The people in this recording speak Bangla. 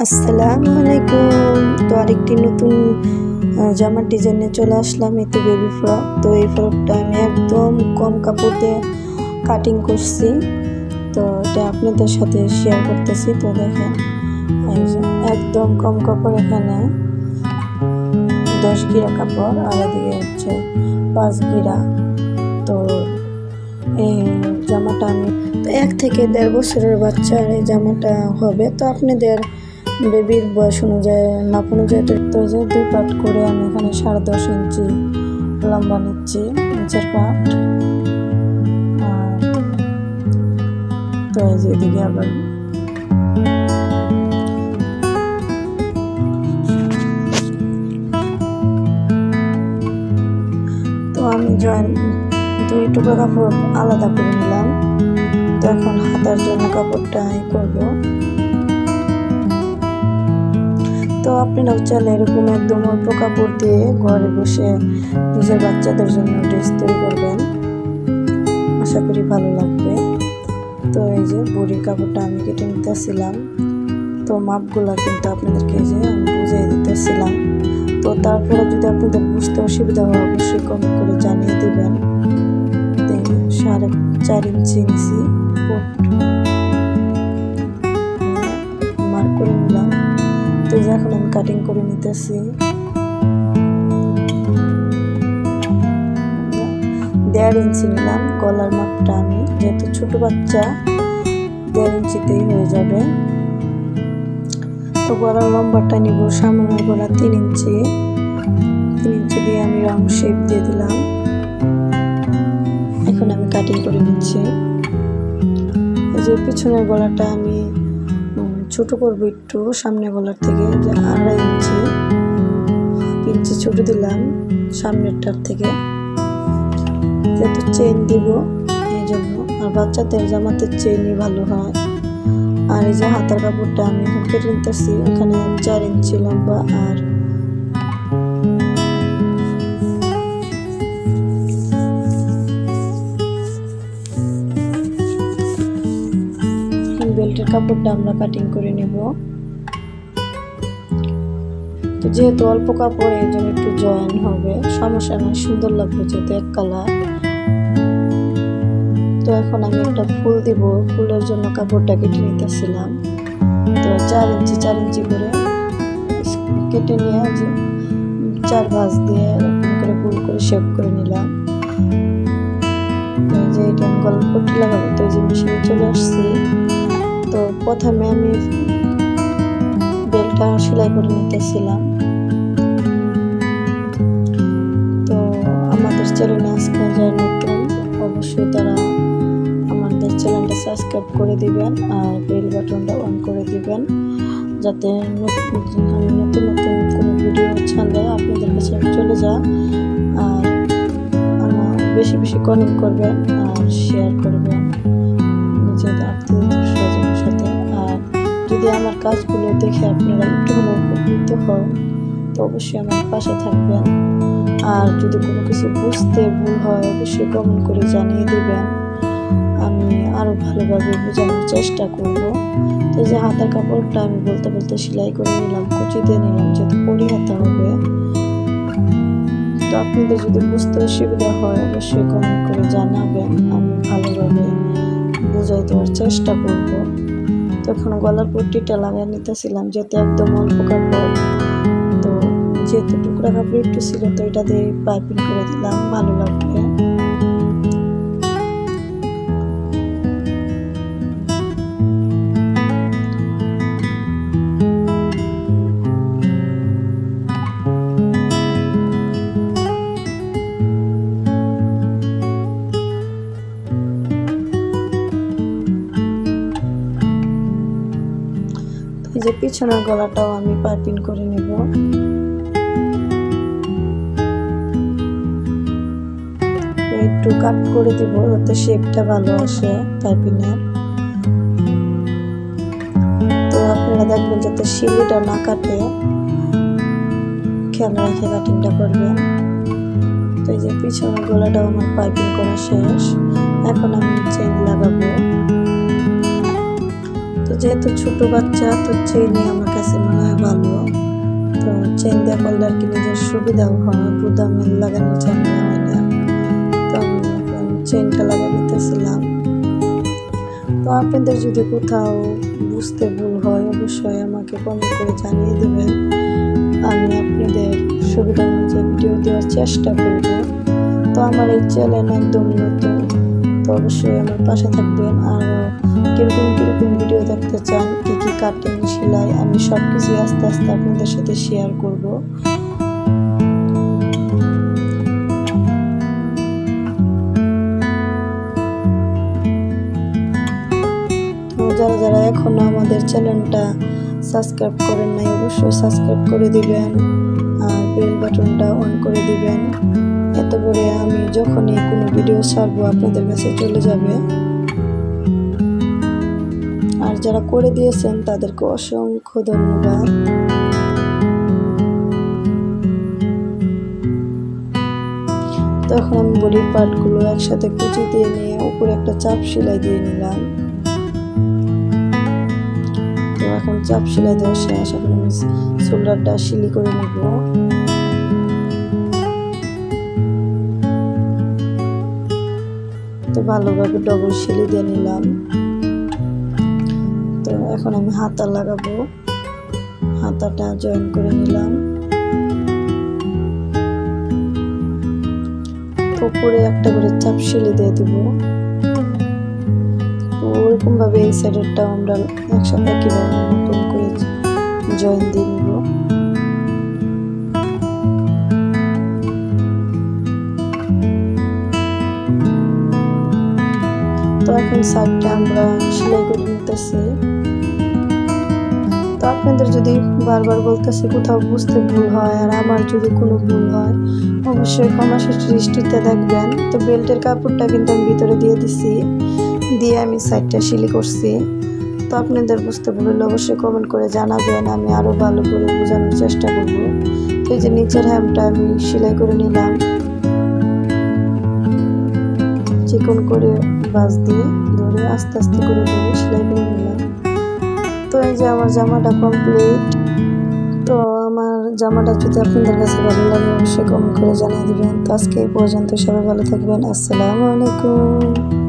আসসালামু আলাইকুম। তো আরেকটি নতুন জামার ডিজাইনে চলে আসলাম। এই তো বেবি ফ্রক। তো এই ফ্রকটা আমি একদম কম কাপড় দিয়ে কাটিং করছি। তো এটা আপনাদের সাথে শেয়ার করতেছি। তো দেখেন একদম কম কাপড়, এখানে 10 গিরা কাপড় আর এদিকে হচ্ছে 5 গিরা। তো এই জামাটা আমি 1 থেকে 1.5 বছরের বাচ্চার এই জামাটা হবে। তো আপনাদের বেবির বয়স অনুযায়ী মাপ অনুযায়ী তো যে 2 পার্ট করে আমি এখানে 10.5 ইঞ্চি লম্বা নিচ্ছি নিচের পার্ট। আর তো এই যে এদিকে আবার তো আমি 2 টুকরো কাপড় আলাদা করে নিলাম। তো এখন হাতার জন্য কাপড়টা করব। তো আপনারাও চাইলে এরকম একদম অল্প কাপড় দিয়ে ঘরে বসে নিজের বাচ্চাদের জন্য ড্রেস তৈরি করবেন, আশা করি ভালো লাগবে। তো এই যে বড়ির কাপড়টা আমি কেটে নিতেছিলাম। তো মাপগুলো কিন্তু আপনাদেরকে এই যে আমি বুঝিয়ে দিতেছিলাম। তো তারপরে যদি আপনাদের বুঝতে অসুবিধা হয় অবশ্যই কমেন্ট করে জানিয়ে দেবেন। 4.5 ইঞ্চি নিছি মার্ক করে নিলাম। তো এখন আমি কাটিং করে নিতেছি। 1.5 ইঞ্চি নিলাম গলার মাপটা, আমি যেহেতু ছোট বাচ্চা 1.5 ইঞ্চিতেই হয়ে যাবে। তো গলার লম্বাটা নিব, সামনের গলা 3 ইঞ্চি দিয়ে আমি রাউন্ড শেপ দিয়ে দিলাম। এখন আমি কাটিং করে নিচ্ছি। এই যে পিছনের গলাটা আমি ছোট করবো একটু, সামনে গলার থেকে যে 2.5 ইঞ্চি ছোট দিলাম সামনেরটার থেকে, যেহেতু চেইন দিব এই জন্য। আর বাচ্চাদের জামাতে চেইনই ভালো হয়। আর এই যে হাতার কাপড়টা আমি কেটে নিতেছি, এখানে 4 ইঞ্চি লম্বা আর বেল্টের কাপড়টা আমরা কাটিং করে নেব। তো যেহেতু অল্প কাপড় এই জন্য একটু জয়েন হবে, সমস্যা নয়, সুন্দর লাগবে যেহেতু এক কালার। তো এখন আমি একটা ফুল দিব, ফুলের জন্য কাপড়টা কেটে নিতেছিলাম। তো 4 ইঞ্চি করে কেটে নিয়ে যে 4 ভাঁজ দিয়ে এরকম করে ফুল করে শেপ করে নিলাম। যে এটা আমি গলার পট্টি লাগাবো। তো এই যে মেশিনে চলে আসছি। তো প্রথমে আমি বেলটা সেলাই করে নিতেছিলাম। তো আমাদের চ্যানেলে আজকে যারা নতুন অবশ্যই তারা আমাদের চ্যানেলটা সাবস্ক্রাইব করে দিবেন আর বেল বাটনটা অন করে দিবেন, যাতে নতুন কোনো ভিডিও ছাড়লে আপনাদের কাছে চলে যায়। আর বেশি কমেন্ট করবেন আর শেয়ার করবেন নিজেদের আত্মীয় স্বজনের সাথে। আর যদি আমার কাজগুলো দেখে আপনারা একটু হলেও উপকৃত হন তো অবশ্যই আমার পাশে থাকবেন। আর যদি কোনো কিছু বুঝতে ভুল হয় অবশ্যই কমেন্ট করে জানিয়ে দেবেন, আমি আরও ভালোভাবে বোঝানোর চেষ্টা করব। তো যে হাতার কাপড়টা আমি বলতে সেলাই করে নিলাম, কুচি দিয়ে নিলাম, যেহেতু পরি হাতা হবে। তো আপনাদের যদি বুঝতে অসুবিধা হয় অবশ্যই কমেন্ট করে জানাবেন, আমি ভালোভাবে বোঝাই দেওয়ার চেষ্টা করব। তখন গলার পট্টিটা লাগিয়ে নিতেছিলাম, যেহেতু একদম অল্প কাপড়। তো যেহেতু টুকরা কাপড় একটু ছিল তো এটা দিয়ে পাইপিং করে দিলাম, ভালো লাগবে। এই যে পিছনের গলাটাও আমি পাইপিং করে নেব। একটু কাট করে দিব যাতে শেপটা ভালো আসে পাইপিংয়ের। তো আপনারা দেখবেন যাতে সিলিটা না কাটে, খেয়াল রেখে কাটিংটা করবেন। তো এই যে পিছনের গলাটাও আমার পাইপিং করা শেষ, এখন আমি চেইন লাগাবো। তো তো যেহেতু ছোট বাচ্চা, তো চেইনই আমার কাছে মনে হয় ভালো। তো চেইন দিয়ে করলে আর কি নিজের সুবিধাও হয়, বুদামের লাগানোর ঝামেলা হয় না। তো আমি এখন চেইনটা লাগাই দিতেছিলাম। তো আপনাদের যদি কোথাও বুঝতে ভুল হয় অবশ্যই আমাকে কমেন্ট করে জানিয়ে দেবেন। আমি আপনাদের সুবিধা অনুযায়ী ভিডিও দেওয়ার চেষ্টা করব। তো আমার এই চ্যানেল একদম নতুন, তো অবশ্যই আমার পাশে থাকবেন। আর কিরকম ভিডিও দেখতে চান, কী কী কাটিং সেলাই, আমি সব কিছুই আস্তে আস্তে আপনাদের সাথে শেয়ার করব। তো যারা যারা এখনো আমাদের চ্যানেলটা সাবস্ক্রাইব করেন নাই অবশ্যই সাবস্ক্রাইব করে দিবেন আর বেল বাটনটা অন করে দিবেন। এতে করে আমি যখনই কোনো ভিডিও ছাড়বো আপনাদের কাছে চলে যাবে। আর যারা করে দিয়েছেন তাদেরকে অসংখ্য ধন্যবাদ। তো এখন আমি বডির পার্টগুলো একসাথে কুচি দিয়ে নিয়ে উপরে একটা চাপ সেলাই দিয়ে নিলাম। তো এখন চাপ সেলাই দেওয়া শেষ, এখন আমি শোল্ডারটা সিলি করে নেব। তো ভালোভাবে ডবল সিলি দিয়ে নিলাম। তো এখন আমি হাতা লাগাবো, হাতাটা জয়েন করে নিলাম। উপরে একটা করে চাপ সেলাই দিয়ে দিব। তো ওরকম ভাবে এই সাইডেরটাও আমরা একসাথে কিভাবে নতুন করে জয়েন দিয়ে নিব। তো এখন সাইডটা আমরা সেলাই করে নিতেছি। তো আপনাদের যদি বারবার বলতেছি কোথাও বুঝতে ভুল হয় আর আমার যদি কোনো ভুল হয় অবশ্যই ক্ষমাসুর দৃষ্টিতে দেখবেন। তো বেল্টের কাপড়টা কিন্তু আমি ভিতরে দিয়ে দিছি, দিয়ে আমি সাইডটা সেলাই করছি। তো আপনাদের বুঝতে ভুল হলে অবশ্যই কমেন্ট করে জানাবেন, আমি আরও ভালো করে বোঝানোর চেষ্টা করব। তো এই যে নিচের হ্যামটা আমি সেলাই করে নিলাম, চিকন করে বাঁশ দিয়ে ধরে আস্তে আস্তে করে সেলাই করে নিলাম। তো এই যে আমার জামাটা কমপ্লিট। তো আমার জামাটা যদি আপনাদের কাছে ভালো লাগে অবশ্যই কমেন্ট করে জানিয়ে দেবেন। তো আজকে এই পর্যন্ত, সবাই ভালো থাকবেন। আসসালামু আলাইকুম।